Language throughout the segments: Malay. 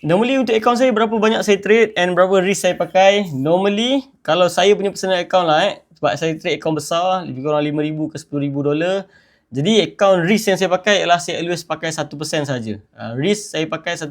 Normally untuk account saya berapa banyak saya trade and berapa risk saya pakai. Normally kalau saya punya personal account lah sebab saya trade account besar lebih kurang 5,000 ke 10,000 dolar. Jadi account risk yang saya pakai ialah saya always pakai 1% saja. Risk saya pakai 1%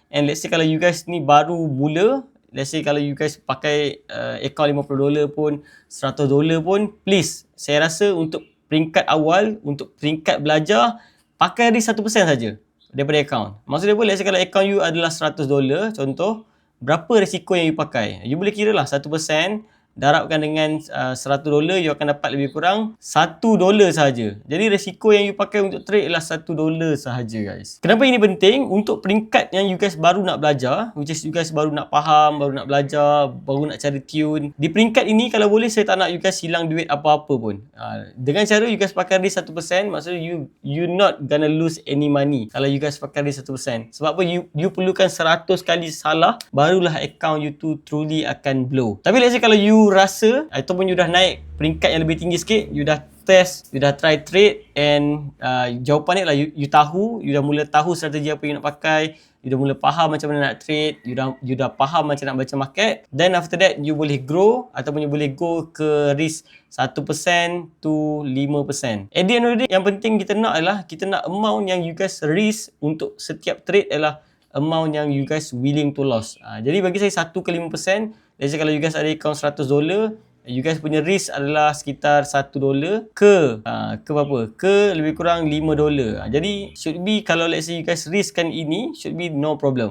and let's say kalau you guys ni baru mula, let's say kalau you guys pakai account 50 dolar pun, 100 dolar pun, please saya rasa untuk peringkat awal, untuk peringkat belajar, pakai risk 1% saja daripada account. Maksudnya boleh kalau account you adalah 100 dolar contoh, berapa risiko yang you pakai? You boleh kira lah 1%, darabkan dengan 100 dolar, you akan dapat lebih kurang 1 dolar sahaja. Jadi risiko yang you pakai untuk trade ialah 1 dolar sahaja guys. Kenapa ini penting? Untuk peringkat yang you guys baru nak belajar, which is you guys baru nak faham, baru nak belajar, baru nak cari tune. Di peringkat ini kalau boleh saya tak nak you guys hilang duit apa-apa pun. Dengan cara you guys pakai risk 1%, maksudnya you not gonna lose any money kalau you guys pakai risk 1%. Sebab apa? You perlukan 100 kali salah barulah account you tu truly akan blow. Tapi let's say kalau you rasa ataupun you dah naik peringkat yang lebih tinggi sikit, you dah test, you dah try trade and jawapan ni lah you dah mula tahu strategi apa you nak pakai, you dah mula faham macam mana nak trade, you dah faham macam nak baca market, then after that you boleh grow ataupun you boleh go ke risk 1% to 5%. At the end of the day, yang penting kita nak adalah kita nak amount yang you guys risk untuk setiap trade adalah amount yang you guys willing to loss. Jadi bagi saya 1 ke 5%. Let's say kalau you guys ada account 100 dolar, you guys punya risk adalah sekitar 1 dolar ke berapa? Ke lebih kurang 5 dolar. Jadi should be kalau let's say you guys riskkan ini, should be no problem.